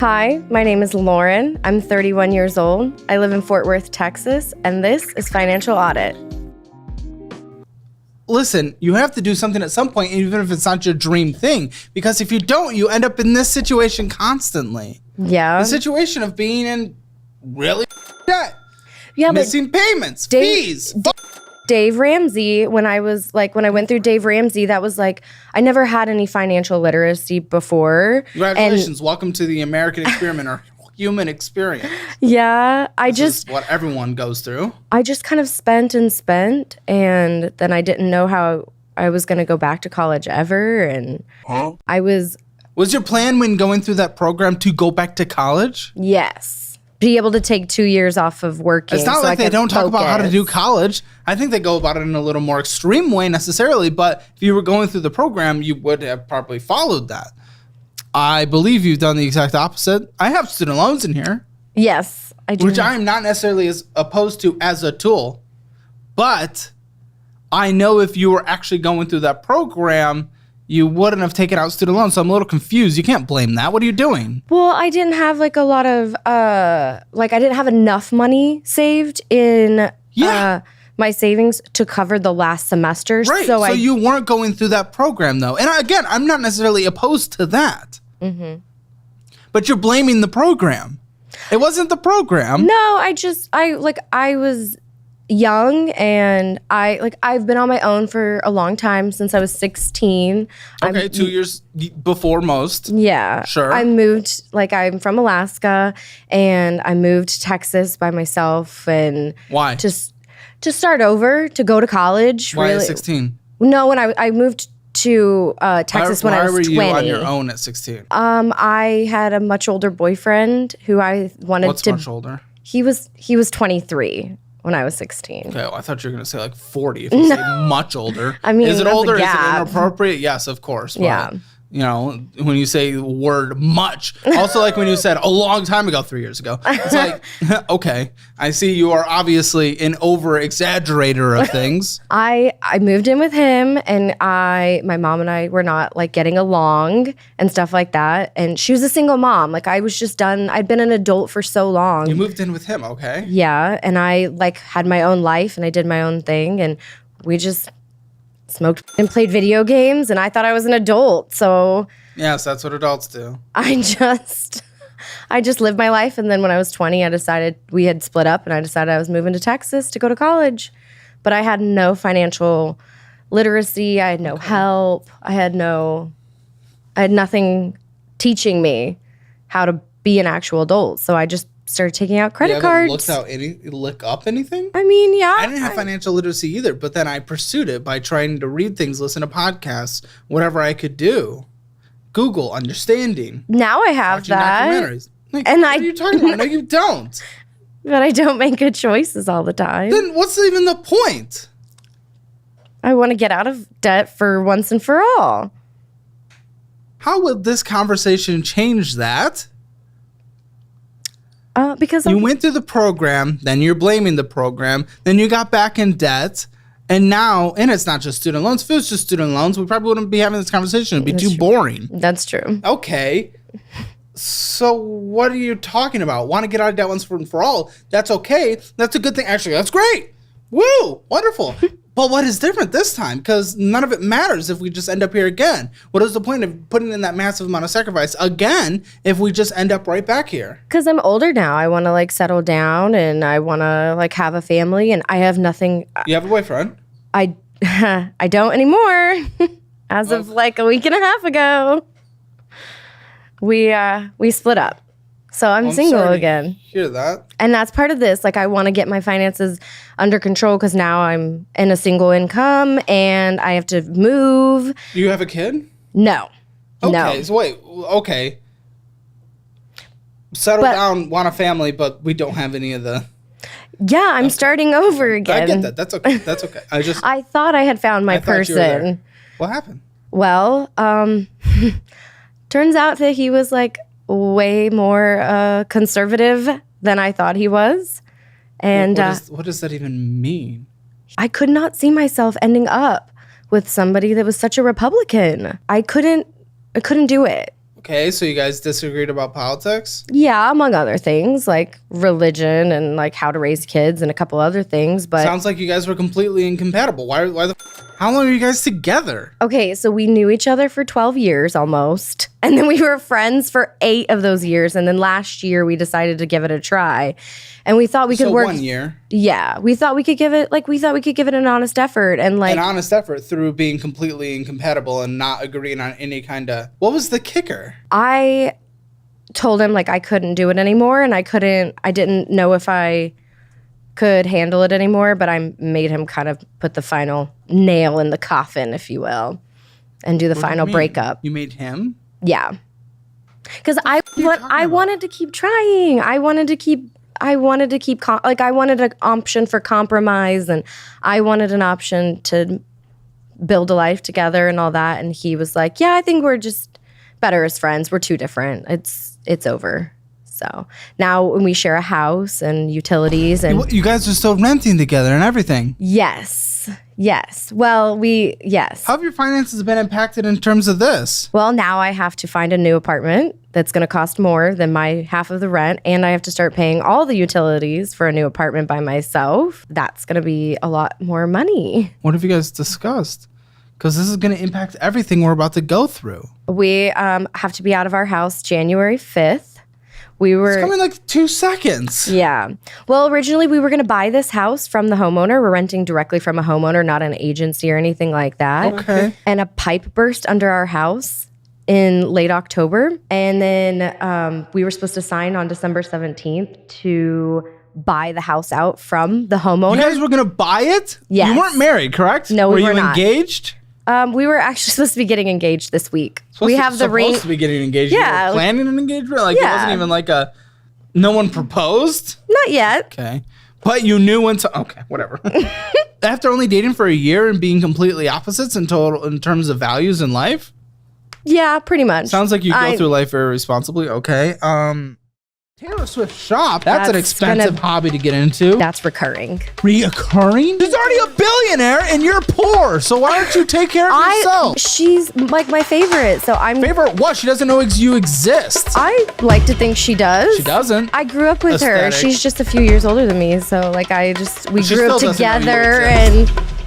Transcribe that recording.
Hi, my name is Lauren. I'm 31 years old. I live in Fort Worth, Texas, and this is Financial Audit. Listen, you have to do something at some point, even if it's not your dream thing, because if you don't, you end up in this situation constantly. Yeah. The situation of being in really debt. Yeah, missing payments, fees. Dave Ramsey, when I went through Dave Ramsey, that was like, I never had any financial literacy before. Congratulations. Welcome to the American experiment or human experience. Yeah. This is what everyone goes through. I just kind of spent, and then I didn't know how I was going to go back to college ever. And Was your plan when going through that program to go back to college? Yes. Be able to take 2 years off of working. It's not like they don't talk about how to do college. I think they go about it in a little more extreme way necessarily, but if you were going through the program, you would have probably followed that. I believe you've done the exact opposite. I have student loans in here. Yes, I do. Which I am not necessarily as opposed to as a tool, but I know if you were actually going through that program, you wouldn't have taken out student loans. So I'm a little confused. You can't blame that. What are you doing? Well, I didn't have like a lot of, I didn't have enough money saved in my savings to cover the last semester. Right. So you weren't going through that program though. And again, I'm not necessarily opposed to that. Mm-hmm. But you're blaming the program. It wasn't the program. No, I was young, and I've been on my own for a long time, since I was 16. Okay, 2 years before most. Yeah. Sure. I moved, I'm from Alaska, and I moved to Texas by myself. And why? Just to start over, to go to college. Why at 16? No, when I moved to Texas when I was 20. Why were you on your own at 16? I had a much older boyfriend who I wanted What's much older? He was 23 when I was 16. Okay, well, I thought you were going to say 40 if you say much older. I mean, is it older? Is it gap. inappropriate? Yes, of course. But, yeah. You know, when you say the word much, also like when you said a long time ago, 3 years ago, it's like, okay, I see you are obviously an over-exaggerator of things. I moved in with him, and my mom and I were not getting along and stuff like that. And she was a single mom. I was just done. I'd been an adult for so long. You moved in with him, okay. Yeah. And I had my own life, and I did my own thing, and we just smoked and played video games, and I thought I was an adult. So yes, that's what adults do. I just lived my life. And then when I was 20, we had split up, and I decided I was moving to Texas to go to college. But I had no financial literacy. I had no help. I had nothing teaching me how to be an actual adult. So I just started taking out credit cards. Look up anything? I mean, yeah. I didn't have financial literacy either, but then I pursued it by trying to read things, listen to podcasts, whatever I could do. Google, understanding. Now I have that. Documentaries. What are you talking about? No, you don't. But I don't make good choices all the time. Then what's even the point? I want to get out of debt for once and for all. How would this conversation change that? Because you went through the program, then you're blaming the program, then you got back in debt, and it's not just student loans. If it was just student loans, we probably wouldn't be having this conversation. It'd be too boring. That's true. Okay. So what are you talking about? Want to get out of debt once and for all? That's okay. That's a good thing. Actually, that's great. Woo! Wonderful. But what is different this time? Because none of it matters if we just end up here again. What is the point of putting in that massive amount of sacrifice again if we just end up right back here? Because I'm older now. I want to settle down, and I want to have a family, and I have nothing. You have a boyfriend? I don't anymore. As of a week and a half ago, we split up. So I'm single again. Hear that? And that's part of this. I want to get my finances under control, because now I'm in a single income and I have to move. Do you have a kid? No. Okay. No. So wait. Okay. Settle down, want a family, but we don't have any of the. Yeah, I'm starting over again. I get that. That's okay. That's okay. I thought I had found my person. What happened? Well, turns out that he was way more conservative than I thought he was. And what does that even mean? I could not see myself ending up with somebody that was such a Republican. I couldn't do it. Okay, so you guys disagreed about politics? Yeah, among other things, like religion and like how to raise kids and a couple other things. But Sounds like you guys were completely incompatible. How long are you guys together? okay, so we knew each other for 12 years almost. And then we were friends for 8 of those years. And then last year we decided to give it a try. And we thought we could work 1 year. Yeah, we thought we could give it an honest effort and like An honest effort through being completely incompatible and not agreeing on any kind of. What was the kicker? I told him like I couldn't do it anymore and I didn't know if I could handle it anymore, but I made him kind of put the final nail in the coffin, if you will, and do the final breakup. You made him? Yeah. Because I wanted to keep trying. I wanted an option for compromise, and I wanted an option to build a life together and all that. And he was like, yeah, I think we're just better as friends. We're too different. It's over. So now when we share a house and utilities and You guys are still renting together and everything. yes. Well, yes. How have your finances been impacted in terms of this? Well, now I have to find a new apartment that's going to cost more than my half of the rent, and I have to start paying all the utilities for a new apartment by myself. That's going to be a lot more money. What have you guys discussed? Because this is going to impact everything we're about to go through. We have to be out of our house January 5th. It's coming in like 2 seconds. Yeah. Well, originally we were going to buy this house from the homeowner. We're renting directly from a homeowner, not an agency or anything like that. Okay. And a pipe burst under our house in late October. And then we were supposed to sign on December 17th to buy the house out from the homeowner. You guys were going to buy it? Yes. You weren't married, correct? No, we were not. Were you engaged? We were actually supposed to be getting engaged this week. We have the ring. Supposed to be getting engaged. Yeah. You were planning an engagement? Like Yeah. it wasn't even like no one proposed? Not yet. Okay. But you knew when to. Okay, whatever. After only dating for a year and being completely opposites in terms of values in life? Yeah, pretty much. Sounds like you go through life very responsibly. Okay. Taylor Swift shop. That's an expensive hobby to get into. That's recurring. Reoccurring? She's already a billionaire and you're poor. So why don't you take care of yourself? She's like my favorite. So I'm Favorite what? She doesn't know you exist. I like to think she does. She doesn't. I grew up with her. Aesthetic. She's just a few years older than me. So like we She grew up still doesn't know you together exist. and